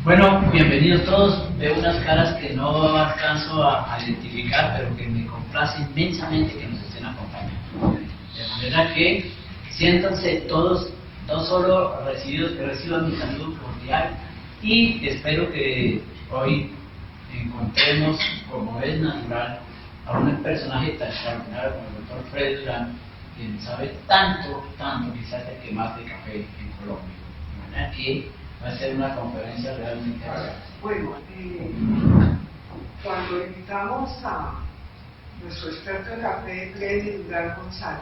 Bueno, bienvenidos todos. Veo unas caras que no alcanzo a identificar, pero que me complace inmensamente que nos estén acompañando. De manera que siéntanse todos, no solo recibidos, que reciban mi saludo cordial, y espero que hoy encontremos, como es natural, a un personaje tan extraordinario como el doctor Fred Durán, quien sabe tanto, quizás el que más de café en Colombia. De manera que va a ser una conferencia realmente agradable. Bueno, cuando invitamos a nuestro experto en café, Fred Durán González,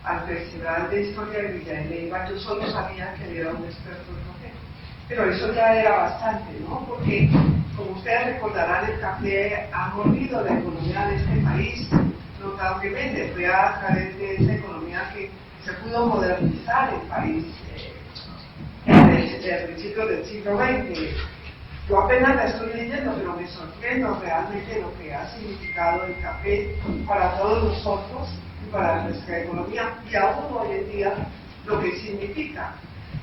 al Festival de Historia de Villa de Leyva, yo solo sabía que era un experto en café, pero eso ya era bastante, ¿no? Porque, como ustedes recordarán, el café ha mordido la economía de este país notablemente. Fue a través de esa economía que se pudo modernizar el país desde el principio del siglo XX. Yo apenas la estoy leyendo, pero me sorprendo realmente lo que ha significado el café para todos nosotros y para nuestra economía, y aún hoy en día lo que significa,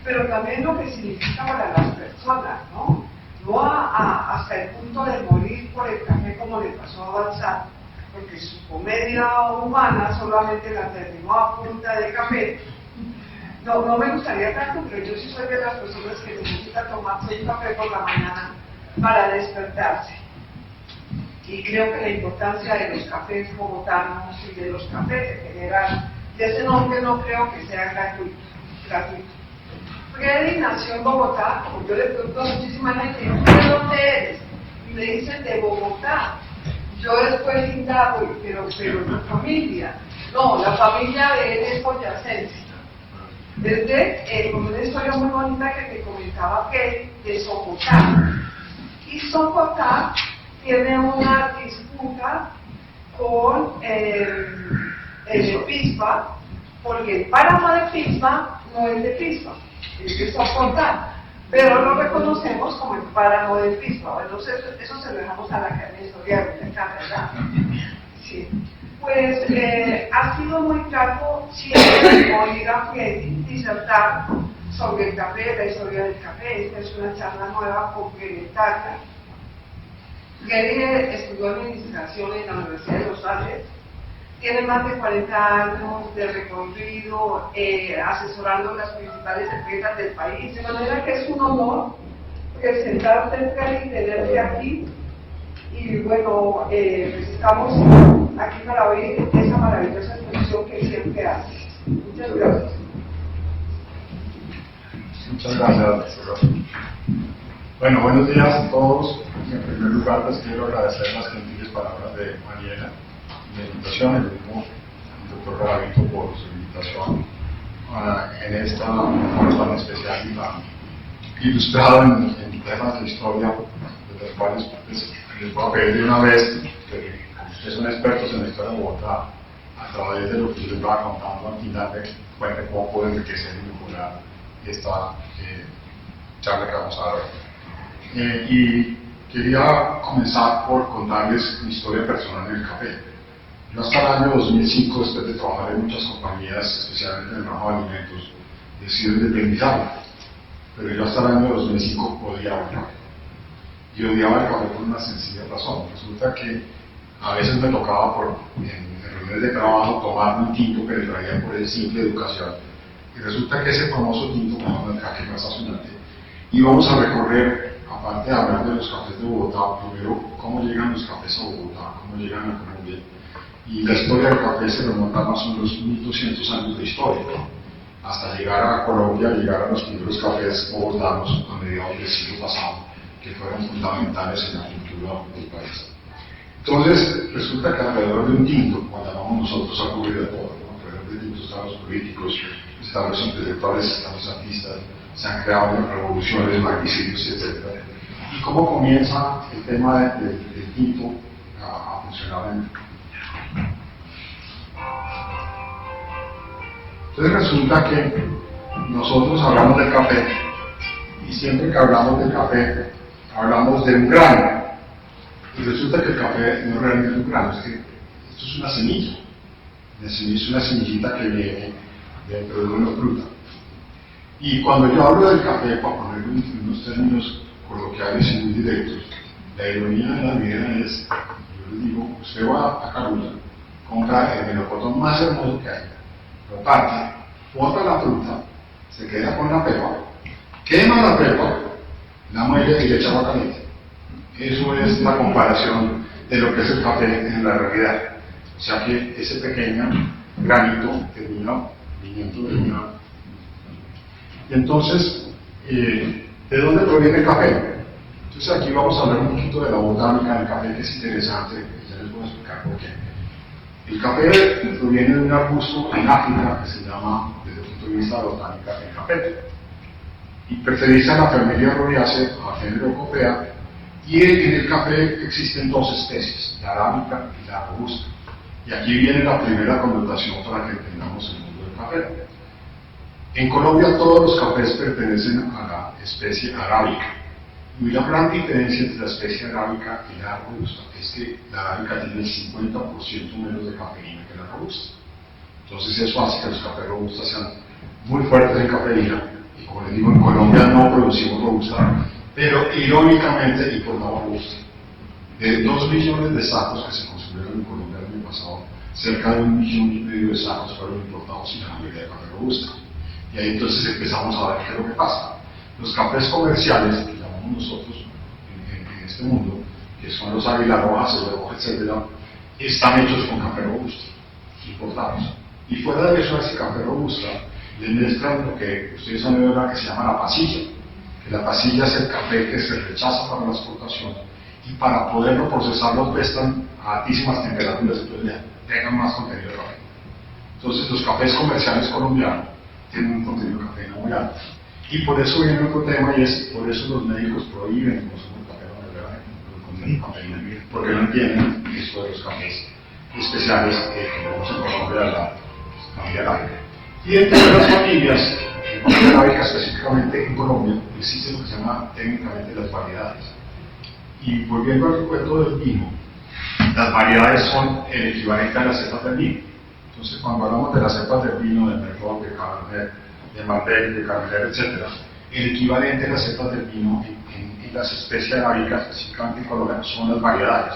pero también lo que significa para las personas, ¿no? No hasta el punto de morir por el café como le pasó a Balzac, porque su comedia humana solamente la terminó a punta de café. No me gustaría tanto, pero yo sí soy de las personas que necesitan tomarse un café por la mañana para despertarse. Y creo que la importancia de los cafés bogotanos y de los cafés en general, de ese nombre no creo que sea gratuito. Freddy nació en Bogotá, como yo le pregunto a muchísima gente, ¿de dónde eres? Y me dicen de Bogotá. Yo después indago, pero no familia. No, la familia de él es boyacense. Desde como una historia muy bonita que te comentaba que de Socotá. Y Socotá tiene una disputa con el Pisba, porque el páramo de Pisba no es de Pisba, es de Socotá, pero lo reconocemos como el páramo de Pisba. Entonces, eso se lo dejamos a la cadena historial, ¿verdad? Sí. Pues ha sido muy claro siempre oír a Freddy disertar sobre el café, la historia del café. Esta es una charla nueva complementaria. Freddy estudió administración en la Universidad de los Andes, tiene más de 40 años de recorrido asesorando las principales empresas del país, de manera que es un honor presentarte, Freddy, y tenerte aquí. Y bueno, pues estamos aquí para oír esa maravillosa exposición que siempre haces. Muchas gracias. Muchas gracias, doctor. Bueno, buenos días a todos. En primer lugar, les quiero agradecer las gentiles palabras de Mariela, de invitación, el mismo doctor Garavito por su invitación en esta foro tan especial y tan ilustrado en temas de historia, de los cuales pues, les voy a pedir de una vez que ustedes son expertos en la historia de Bogotá, a través de lo que yo les va contando al final de cuenta cómo puede enriquecer y mejorar esta charla que vamos a dar hoy. Y quería comenzar por contarles mi historia personal en el café. Yo hasta el año 2005, después de trabajar en muchas compañías, especialmente en el ramo de alimentos, decidí independizarme. Pero yo hasta el año 2005 odiaba el café. Y odiaba el café por una sencilla razón. Resulta que a veces me tocaba en reuniones de trabajo tomarme un tinto que le traían por el simple educación. Y resulta que ese famoso tinto me daba el café más sazonante. Y vamos a recorrer, aparte de hablar de los cafés de Bogotá, primero cómo llegan los cafés a Bogotá, cómo llegan a Colombia. Y la historia del café se remonta más o menos 1200 años de historia, hasta llegar a Colombia, llegar a los primeros cafés bogotanos a mediados del siglo pasado, que fueron fundamentales en la cultura del país. Entonces, resulta que alrededor de un tinto, cuando llamamos nosotros a cubrir de todo, ¿no? Alrededor de tinto están los políticos, están los intelectuales, están los artistas, se han creado revoluciones, magnicidios, etc. ¿Y cómo comienza el tema del tinto a funcionar Entonces resulta que nosotros hablamos del café, y siempre que hablamos del café, hablamos de un grano. Y resulta que el café no es realmente un grano, es que esto es una semilla. Es una semillita que viene dentro de una fruta. Y cuando yo hablo del café, para ponerlo en unos términos coloquiales y muy directos. La ironía de la vida es, yo les digo, usted va a Carulla, compra el melocotón más hermoso que hay, lo parte, bota la fruta, se queda con la pepa, quema la pepa, la muele y le echa agua caliente. Eso es la comparación de lo que es el café en la realidad. O sea que ese pequeño granito termina viniendo de una. Y entonces, ¿de dónde proviene el café? Entonces aquí vamos a hablar un poquito de la botánica del café, que es interesante, y ya les voy a explicar por qué. El café proviene de un arbusto en África que se llama, desde el punto de vista de la botánica, el café. Y pertenece a la familia Rodiaceae, a género Copea, y en el café existen dos especies, la arábica y la robusta. Y aquí viene la primera connotación para que entendamos el mundo del café. En Colombia todos los cafés pertenecen a la especie arábica. Y la gran diferencia entre la especie arábica y la robusta es que la arábica tiene el 50% menos de cafeína que la robusta. Entonces eso hace que los cafés robustas sean muy fuertes en cafeína. Y como les digo, en Colombia no producimos robusta, pero irónicamente importamos robusta. De 2 millones de sacos que se consumieron en Colombia el año pasado, cerca de 1,5 millones de sacos fueron importados y la mayoría de café robusta. Y ahí entonces empezamos a ver qué es lo que pasa. Los cafés comerciales, que llamamos nosotros en este mundo, que son los Águila Roja, Cebra Roja, etc., están hechos con café robusto, importados. Y fuera de eso, a ese café robusta, le mezclan lo que ustedes han oído hablar que se llama la pasilla, que la pasilla es el café que se rechaza para la exportación, y para poderlo procesar lo prestan a altísimas temperaturas, entonces le tengan más contenido de café. Entonces los cafés comerciales colombianos tienen un contenido de cafeína muy alto. Y por eso viene otro tema, y es por eso los médicos prohíben el consumo de café con contenido de cafeína, porque no entienden esto de los cafés especiales que tenemos en Colombia, la familia arábica. Y entre las familias, en familia arábica específicamente en Colombia, existe lo que se llama técnicamente las variedades. Y volviendo al cuento del vino, las variedades son el equivalente a las cepas del vino. Entonces, cuando hablamos de las cepas del vino, del Merlot, de Cabernet, de Malbec, de Carmener, etc., el equivalente a las cepas del vino en las especies arábicas, específicamente en Colombia, son las variedades.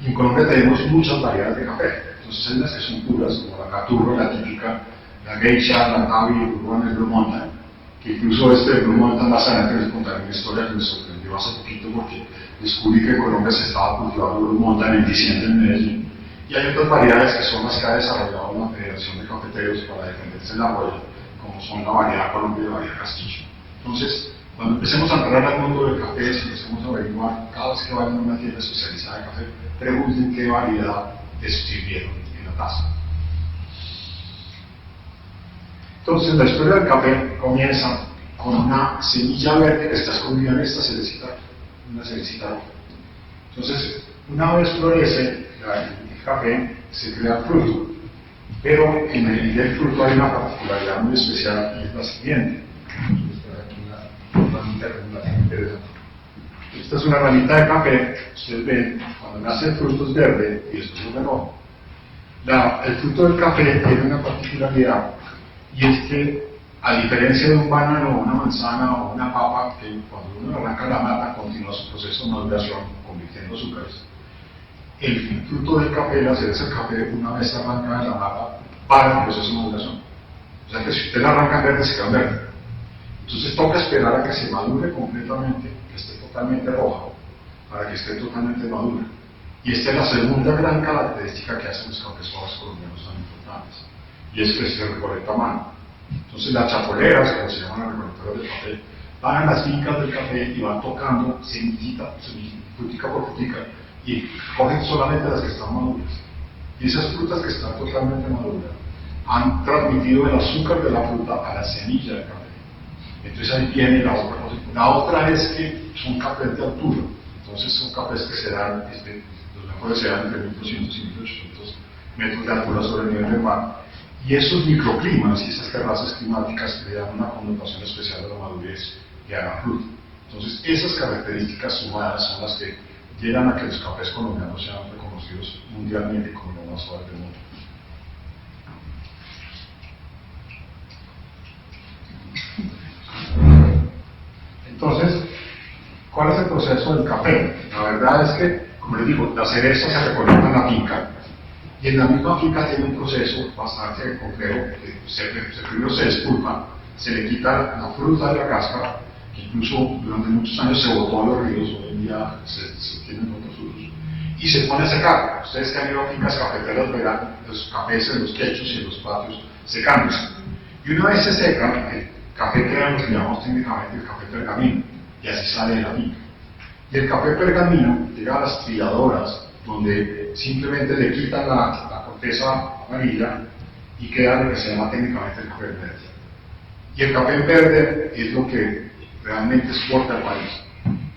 Y en Colombia tenemos muchas variedades de café. Entonces, hay unas que son puras, como la Caturro, la típica, la Geisha, la Tavi, el Bourbon, el Blue Mountain, que incluso este Blue Mountain más adelante les contaré una historia que me sorprendió hace poquito porque descubrí que en Colombia se estaba cultivando Blue Mountain en diciembre en Medellín. Y hay otras variedades que son las que ha desarrollado la Federación de Cafeteros para defenderse en la roya, como son la variedad Colombia y la variedad Castillo. Entonces, cuando empecemos a entrar al mundo del café, si empecemos a averiguar, cada vez que vayan a una tienda especializada de café, pregunten qué variedad sirvieron en la taza. Entonces, la historia del café comienza con una semilla verde que está escondida en esta cerecita, una cerecita roja. Entonces, una vez florece el café, se crea el fruto, pero en el fruto hay una particularidad muy especial y es la siguiente. Esta es una ramita de café. Ustedes ven, cuando nace el fruto es verde y después es rojo. El fruto del café tiene una particularidad, y es que, a diferencia de un banano o una manzana o una papa, que cuando uno arranca la mata continúa su proceso de maduración convirtiendo azúcares, el fruto del café, la cereza del café, una vez arranca de la mata, para el proceso de maduración. O sea que si usted la arranca verde, se queda verde. Entonces toca esperar a que se madure completamente, que esté totalmente roja, para que esté totalmente madura. Y esta es la segunda gran característica que hacen los cafés colombianos tan importantes, y es que se recolecta a mano. Entonces las chapoleras, como se llaman las recolectoras del café, van a las fincas del café y van tocando semillita, frutica por frutica, y cogen solamente las que están maduras. Y esas frutas que están totalmente maduras han transmitido el azúcar de la fruta a la semilla del café. Entonces ahí viene la otra cosa. La otra es que son cafés de altura. Entonces son cafés que se dan, los mejores se dan entre 1200 y 1800 metros de altura sobre el nivel del mar. Y esos microclimas y esas terrazas climáticas le dan una connotación especial a la madurez y a la fruta. Entonces esas características sumadas son las que llegan a que los cafés colombianos sean reconocidos mundialmente como los más suaves del mundo. Entonces, ¿cuáles proceso del café. La verdad es que, como les digo, la cereza se recolecta en la finca, y en la misma finca tiene un proceso bastante complejo. Primero se despulpa, se le quita la fruta de la cáscara, que incluso durante muchos años se botó a los ríos, hoy en día se tienen otros usos, y se pone a secar. Ustedes que han ido a fincas cafeteras verán los cafés en los quechos y en los patios secándose. Y una vez se seca, el café queda lo que llamamos técnicamente el café pergamino, y así sale de la finca. Y el café pergamino llega a las trilladoras, donde simplemente le quitan la corteza amarilla y queda lo que se llama técnicamente el café verde. Y el café verde es lo que realmente exporta al país.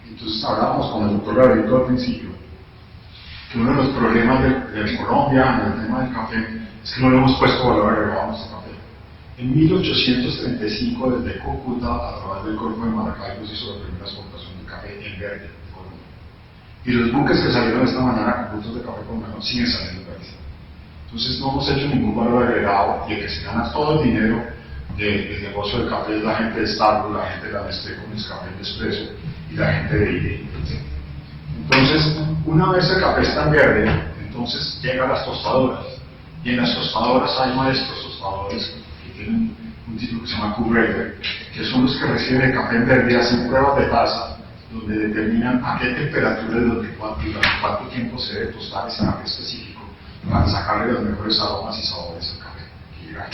Entonces hablábamos con el doctor Gabriel al principio, que uno de los problemas de Colombia en el tema del café es que no le hemos puesto valor agregado a nuestro café. En 1835, desde Cúcuta, a través del Golfo de Maracaibo, se hizo la primera exportación de café en verde de Colombia. Y los buques que salieron esta mañana con frutos de café colombiano siguen saliendo de país. Entonces no hemos hecho ningún valor agregado, y el que se gana todo el dinero del negocio del café es la gente de Starbucks, la gente de la Nestlé con Nescafé y Nespresso, y la gente de IDE. Entonces, una vez el café está en verde, entonces llega a las tostadoras, y en las tostadoras hay maestros tostadores que tienen un título que se llama Q-Grader, que son los que reciben el café en verde y hacen pruebas de taza, donde determinan a qué temperatura y durante cuánto tiempo se debe tostar ese café específico, para sacarle los mejores aromas y sabores al café que llega ahí.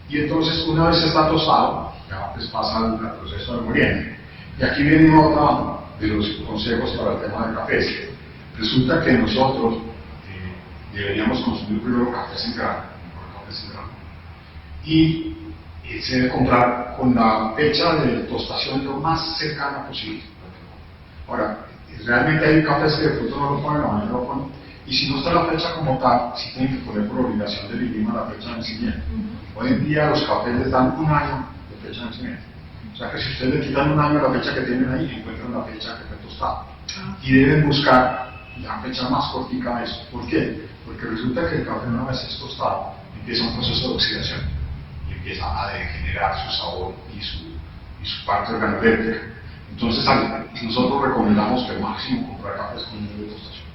Y entonces, una vez está tostado, ya pues pasa al proceso de molienda. Y aquí viene otro de los consejos para el tema del café. Resulta que nosotros deberíamos consumir primero café sin grano, y se debe comprar con la fecha de tostación lo más cercana posible. Ahora, realmente hay cafés que de pronto no lo ponen, la mayoría lo ponen, y si no está la fecha como tal, sí tienen que poner por obligación del INVIMA la fecha de vencimiento. Hoy en día los cafés les dan un año de fecha de vencimiento. O sea que si ustedes le quitan un año a la fecha que tienen ahí, encuentran la fecha que fue tostada. Y deben buscar la fecha más cortica de eso. ¿Por qué? Porque resulta que el café, una vez es tostado, empieza un proceso de oxidación y empieza a degenerar su sabor y su parte organoléptica. Entonces nosotros recomendamos que máximo comprar cafés con nivel de tostación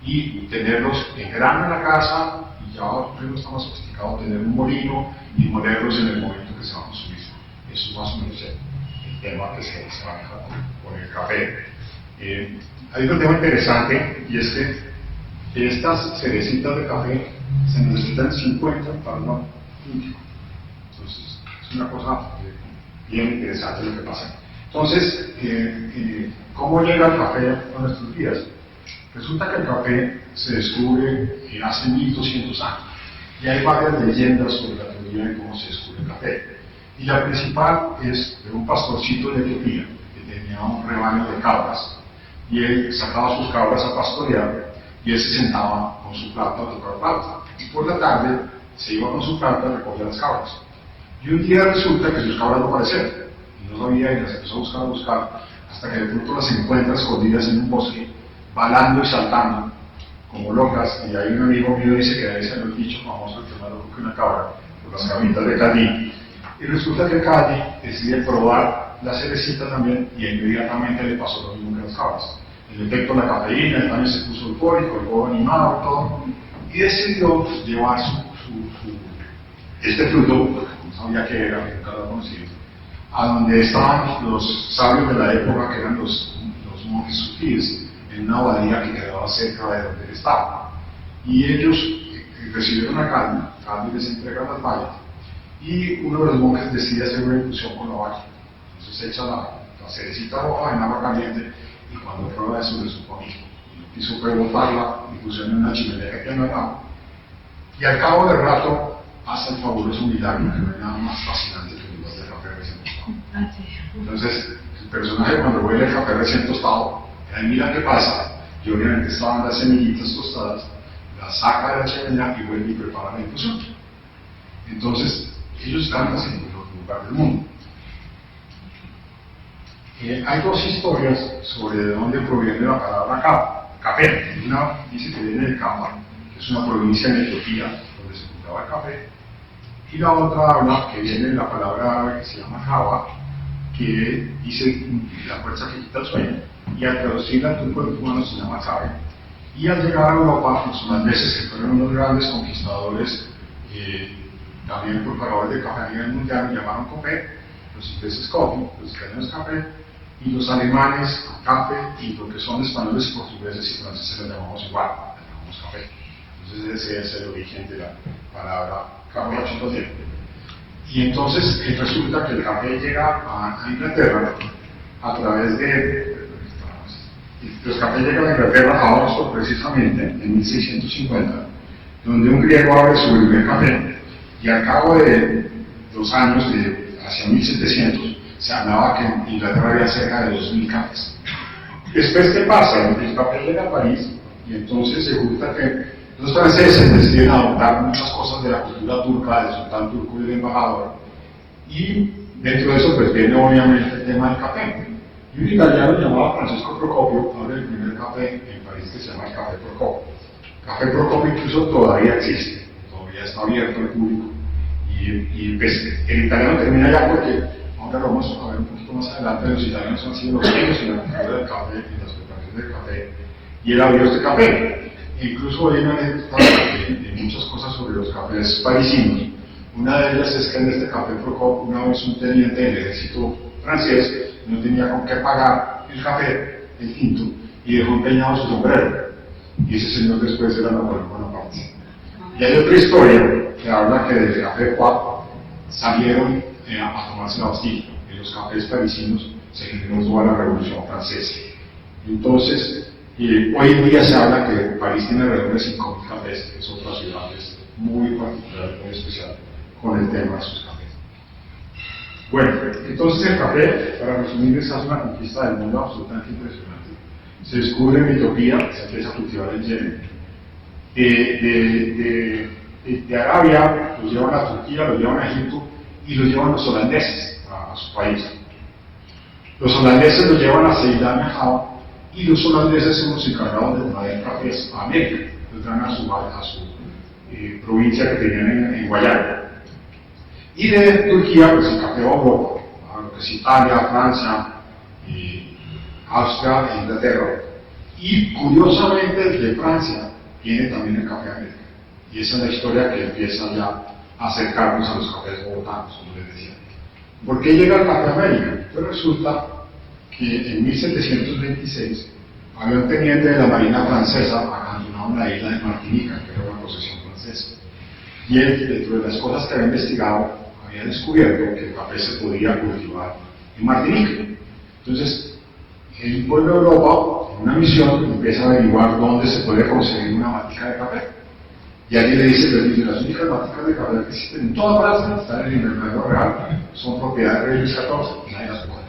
y tenerlos en grano en la casa, y ya primero está más sofisticado tener un molino y molerlos en el momento que se va a consumir. Eso es más o menos el tema que se maneja con el café. Hay otro tema interesante, y es que estas cerecitas de café se necesitan 50 para una finca. Entonces, es una cosa bien interesante lo que pasa. Entonces, ¿cómo llega el café a nuestros días? Resulta que el café se descubre hace 1200 años, y hay varias leyendas sobre la teoría de cómo se descubre el café. Y la principal es de un pastorcito de Etiopía que tenía un rebaño de cabras, y él sacaba sus cabras a pastorear, y él se sentaba con su plata a tocar plata, y por la tarde se iba con su plata a recoger las cabras. Y un día resulta que sus cabras no aparecieron, y no sabía, y las empezó a buscar, hasta que de pronto las encuentra escondidas en un bosque, balando y saltando como locas. Y ahí un amigo mío dice que debe ser el dicho famoso, el que más loco que una cabra, por las cabritas de Cali. Y resulta que Cali decide probar la cerecita también, y inmediatamente le pasó lo mismo que las cabras. En efecto, la cafeína, él también se puso eufórico, el juego animado y todo, y decidió llevar este fruto, porque no sabía qué era, que nunca lo conocido, a donde estaban los sabios de la época, que eran los monjes sufíes, en una abadía que quedaba cerca de donde él estaba. Y ellos recibieron a Calvi les entrega las bayas, y uno de los monjes decide hacer una infusión con la valla. Entonces echa la cerecita roja en agua caliente, y cuando prueba eso le supo a mí. Y quiso botar la infusión en una chimenea que tiene al lado. Y al cabo del rato hace el fabuloso milagro, que no hay nada más fascinante que un de café recién tostado. Entonces, el personaje cuando huele el café recién tostado, ahí mira qué pasa, y obviamente estaban las semillitas tostadas, las saca de la chimenea y vuelve y prepara la infusión. Entonces, ellos están en el lugar del mundo. Hay dos historias sobre de dónde proviene la palabra café. Una dice que viene de Capa, que es una provincia en Etiopía donde se cultivaba el café, y la otra habla que viene de la palabra árabe que se llama Java, que dice la fuerza que quita el sueño, y al traducirla al turco lituano se llama café. Y al llegar a Europa, los holandeses, que fueron unos grandes conquistadores, también propagadores de café a nivel mundial, lo llamaron café, los ingleses coffee, los italianos café, y los alemanes café, y lo que son españoles, portugueses y franceses lo llamamos igual, lo llamamos café. Entonces ese es el origen de la palabra café. Y entonces resulta que el café llega a Inglaterra a través de... Los cafés llegan a Inglaterra, a Oxford precisamente, en 1650, donde un griego abre su primer café, y al cabo de 2 años, hacia 1700, se hablaba que en Inglaterra había cerca de 2000 cafés. Después, ¿qué pasa? El café llega a París, y entonces se junta que los franceses deciden adoptar muchas cosas de la cultura turca, del sultán turco y del embajador, y dentro de eso pues viene obviamente el tema del café. Y un italiano llamado Francesco Procopio abre el primer café en París que se llama el Café Procopio. Café Procopio incluso todavía existe, todavía está abierto al público. Y pues el italiano termina ya porque, ahora lo vamos a ver un poquito más adelante, los italianos han sido los genios en la cultura del café, en las preparaciones del café, y él abrió este café. Incluso hay una anécdota de muchas cosas sobre los cafés parisinos. Una de ellas es que en este Café Procopio, una vez un teniente del ejército francés no tenía con qué pagar el café, el tinto, y dejó empeñado su sombrero. Y ese señor después era Napoleón Bonaparte. Y hay otra historia que habla que del Café Poix salieron a tomarse la Bastilla. En los cafés parisinos se generó toda la Revolución Francesa. Entonces, hoy en día se habla que París tiene alrededor de 5.000 cafés, que es otra ciudad muy particular, muy especial con el tema de sus cafés. Bueno, entonces el café, para resumirles, hace una conquista del mundo absolutamente impresionante. Se descubre en Etiopía, se empieza a cultivar en Yemen. De Arabia los llevan a Turquía, los llevan a Egipto y los llevan los holandeses a su país. Los holandeses los llevan a Ceilán y a Java, y los holandeses son los encargados de traer cafés a América, los traen a su provincia que tenían en Guayana. Y de Turquía, pues el café va a Europa, a lo que es Italia, Francia, Austria e Inglaterra. Y curiosamente de Francia viene también el café a América. Y esa es la historia que empieza ya a acercarnos a los cafés bogotanos, como les decía. ¿Por qué llega el café a América? Pues resulta que en 1726 había un teniente de la Marina francesa abandonado en la isla de Martinica, que era una posesión francesa. Y él, dentro de las cosas que había investigado, había descubierto que el café se podía cultivar en Martinica. Entonces, él vuelve a Europa en una misión y empieza a averiguar dónde se puede conseguir una matica de café. Y alguien le dice, pero dice, las únicas maticas de café que existen en toda Francia, están en el Invernadero Real, son propiedad de Luis XIV y nadie las coge.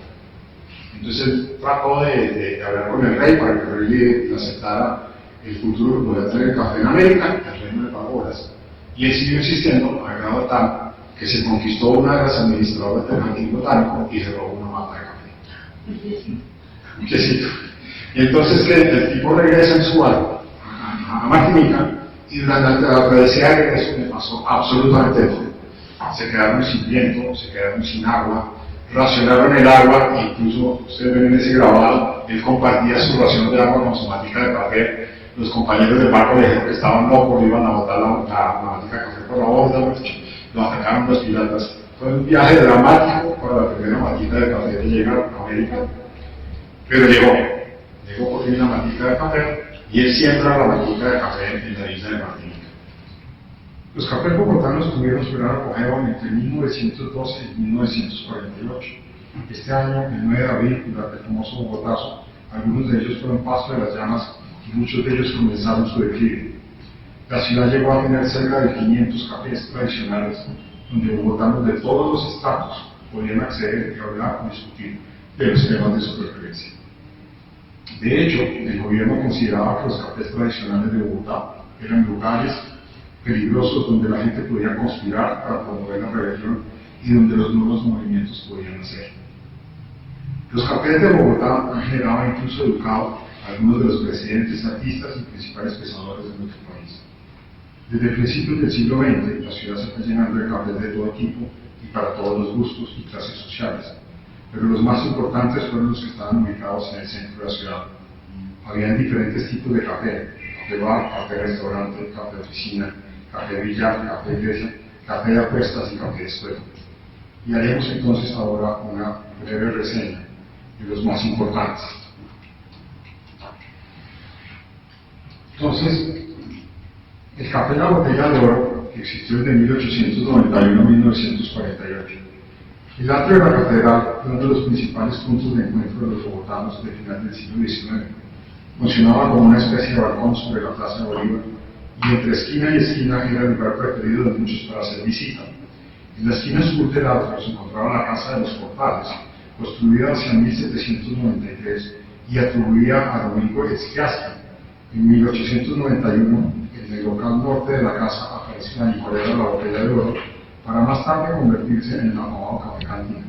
Entonces él trató de hablar con el rey para que el rey le aceptara el futuro que podía tener el café en América. El rey no le pagó horas. Y él siguió insistiendo, a grado tal que se conquistó una de las administradoras del jardín botánico y se robó una mata de café. Un quesito. Y entonces que el tipo regresa en su barco a Martinica, y durante la travesía de regreso le pasó absolutamente todo. Se quedaron sin viento, se quedaron sin agua, racionaron el agua, e incluso ustedes ven en ese grabado, él compartía su ración de agua con su matica de café. Los compañeros del barco le dijeron que estaban locos, iban a botar la matica de café por la borda, lo atacaron los piratas. Fue un viaje dramático para la primera matica de café de llegar a América, pero llegó por fin la matica de café, y él siembra la matica de café en la isla de Martinica. Los cafés bogotanos tuvieron su gran apogeo entre 1912 y 1948. Este año, el 9 de abril, durante el famoso Bogotazo, algunos de ellos fueron paso de las llamas y muchos de ellos comenzaron su declive. La ciudad llegó a tener cerca de 500 cafés tradicionales, donde bogotanos de todos los estratos podían acceder y hablar o discutir de los temas de su preferencia. De hecho, el gobierno consideraba que los cafés tradicionales de Bogotá eran lugares peligrosos donde la gente podía conspirar para promover la rebelión y donde los nuevos movimientos podían nacer. Los cafés de Bogotá han generado e incluso educado a algunos de los presidentes, artistas y principales pensadores de nuestro país. Desde principios del siglo XX, la ciudad se está llenando de cafés de todo tipo y para todos los gustos y clases sociales. pero los más importantes fueron los que estaban ubicados en el centro de la ciudad. Habían diferentes tipos de café: café bar, café restaurante, café oficina, café billar, café iglesia, café de apuestas y café de escuela. Y haremos entonces ahora una breve reseña de los más importantes. Entonces, el café en la botella de oro existió desde 1891 a 1948. El atrio de la catedral fue uno de los principales puntos de encuentro de los bogotanos del final del siglo XIX. Funcionaba como una especie de balcón sobre la Plaza de Bolívar, y entre esquina y esquina era el lugar preferido de muchos para hacer visita. En la esquina sur del atrio se encontraba la Casa de los Portales, construida hacia 1793 y atribuida a Domingo Esquiasca. En 1891, en el local norte de la casa aparece la licorera de la botella de oro, para más tarde convertirse en el llamado Café Cantina.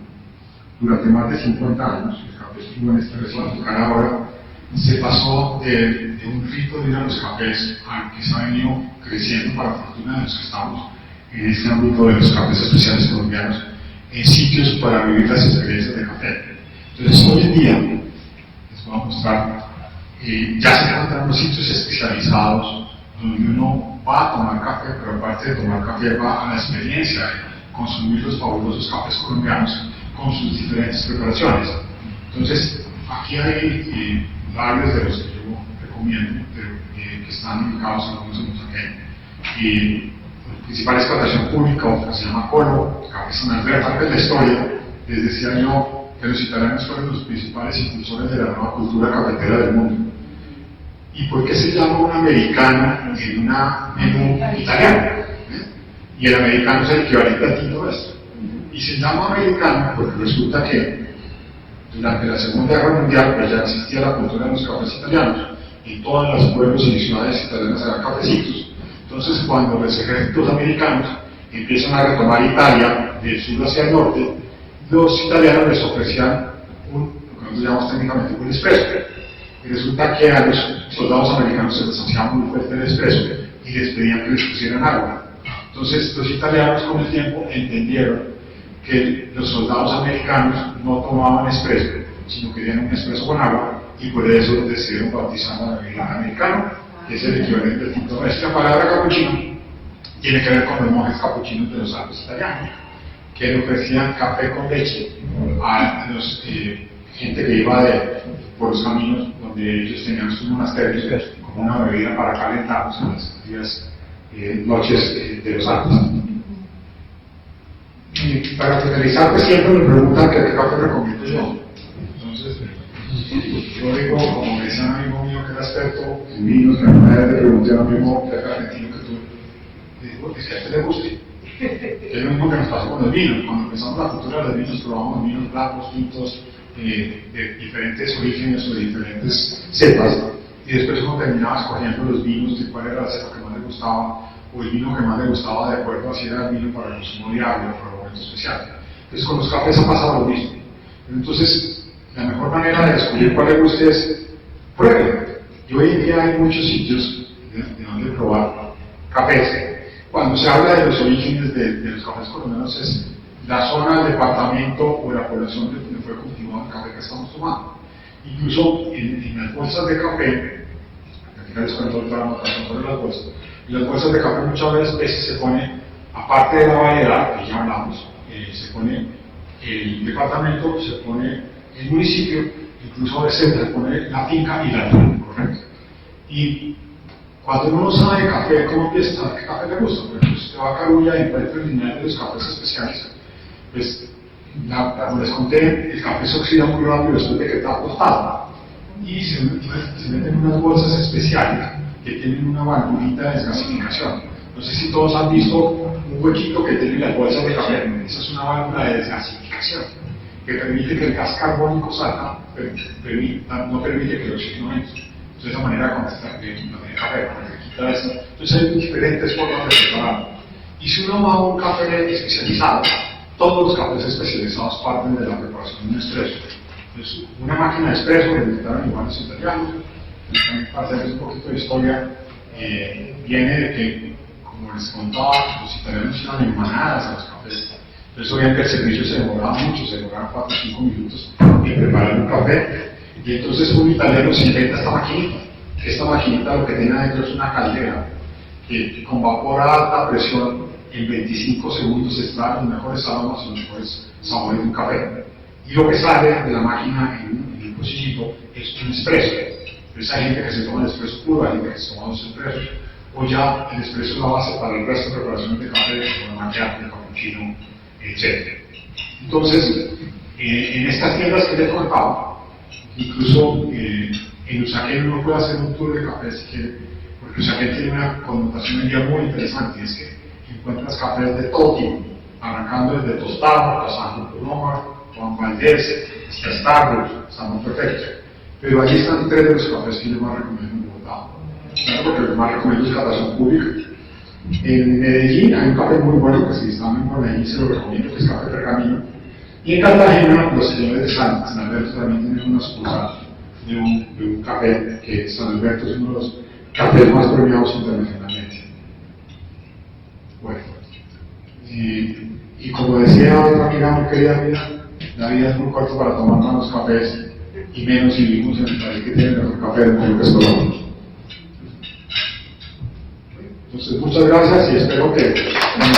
Durante más de 50 años, el café estuvo en este recinto. Ahora se pasó de un rito de ir a los cafés a que se ha venido creciendo, para fortuna de los que estamos en este ámbito de los cafés especiales colombianos, en sitios para vivir las experiencias de café. Entonces, hoy en día, les voy a mostrar, ya se encuentran los sitios especializados donde uno va a tomar café, pero aparte de tomar café va a la experiencia de consumir los fabulosos cafés colombianos con sus diferentes preparaciones. Entonces, aquí hay varios de los que yo recomiendo, que están ubicados en algunos de Montaquén. La principal explotación pública, otra que se llama Colo, Café San Andrea. Tal vez la historia les decía yo que los italianos fueron los principales impulsores de la nueva cultura cafetera del mundo. ¿Y por qué se llama un americano en una menú italiano? Y el americano es el equivalente al tinto nuestro. Y se llama americano porque resulta que durante la Segunda Guerra Mundial pues ya existía la cultura de los cafés italianos. En todos los pueblos y ciudades italianas eran cafecitos. Entonces, cuando los ejércitos americanos empiezan a retomar Italia del sur hacia el norte, los italianos les ofrecían lo que nosotros llamamos técnicamente un espresso. Y resulta que a los soldados americanos se les hacía muy fuerte el espresso y les pedían que les pusieran agua. Entonces, los italianos con el tiempo entendieron que los soldados americanos no tomaban espresso, sino que querían un espresso con agua, y por eso decidieron bautizar la bebida americana, que es el equivalente al tinto. Esta palabra capuchino tiene que ver con los monjes capuchinos de los Alpes italianos, que le ofrecían café con leche a los gente que iba por los caminos donde ellos tenían sus monasterios como una bebida para calentarlos en las frías noches de los Alpes. Y para finalizar, pues siempre me preguntan qué café recomiendo yo. Entonces, yo digo, como me decía un amigo mío que era experto en vinos, que alguna vez le pregunté a un amigo que era argentino que tú, digo, es que a este le guste. Es lo mismo que nos pasó con los vinos. Cuando empezamos la cultura de los vinos, probamos vinos blancos, tintos, de diferentes orígenes o de diferentes cepas, y después uno terminaba escogiendo los vinos de cuál era la cepa que más le gustaba, o el vino que más le gustaba de acuerdo a si era el vino para el consumo diario o para un momento especial. Entonces con los cafés ha pasado lo mismo. Entonces, la mejor manera de descubrir cuál le guste es pruebe. Y hoy en día hay muchos sitios de donde probar cafés. Cuando se habla de los orígenes de los cafés colombianos es la zona, el departamento o la población donde fue cultivado el café que estamos tomando. Incluso en las bolsas de café, aquí les cuento el programa sobre las bolsas, en las bolsas de café muchas veces se pone, aparte de la variedad, que ya hablamos, se pone el departamento, se pone el municipio, incluso a veces se pone la finca y la zona, ¿correcto? Y cuando uno sabe de café, ¿cómo empieza a saber qué café le gusta? Pues usted va a Carulla y encuentra el lineal de los cafés especiales. Pues, como les conté, el café se oxida muy rápido después de que está tostado. Y se meten unas bolsas especiales que tienen una valvulita de desgasificación. No sé si todos han visto un huequito que tiene las bolsas de café. Esa es una válvula de desgasificación que permite que el gas carbónico salga, pero no permite que el oxígeno entre. De esa manera, con esta café, quita eso. Entonces hay diferentes formas de prepararlo. Y si uno va a un café especializado, todos los cafés especializados parten de la preparación de un espresso. Entonces, una máquina de espresso, que inventaron igual los italianos, también para hacer un poquito de historia, viene de que, como les contaba, los italianos iban en manadas a los cafés. Entonces, obviamente, el servicio se demoraba mucho, se demoraba 4 o 5 minutos en preparar un café. Y entonces un italiano se inventa esta maquinita. Esta maquinita lo que tiene adentro es una caldera que con vapor a alta presión en 25 segundos extrae los mejores aromas y los mejores sabores de un café. Y lo que sale de la máquina en un pocillito es un espresso. Entonces hay gente que se toma el espresso puro, hay gente que se toma los espressos, o ya el espresso es la base para el resto de preparaciones de café, como la macchiato, el cappuccino, etc. Entonces, en estas tiendas que les contaba, incluso en Usaquén uno puede hacer un tour de café si quiere, porque Usaquén tiene una connotación en día muy interesante, y es que encuentras cafés de todo tipo, arrancando desde tostado, pasando por Roma, Juan Valdez, hasta Starbucks, estamos perfectos. Pero allí están 3 de los cafés que yo más recomiendo en Bogotá. Claro, porque los más recomiendo es catación pública. En Medellín hay un café muy bueno que si están en Medellín se lo recomiendo, que es Café Pergamino. Y en Cartagena, los señores de San Alberto también tienen una sucursal de un café, que San Alberto es uno de los cafés más premiados internacionalmente. Bueno, y como decía otra amiga muy querida mía, la vida es muy corta para tomar malos cafés, y menos si vivimos en el país que tiene el mejor café del mundo, que es Colombia. Entonces, muchas gracias y espero que nos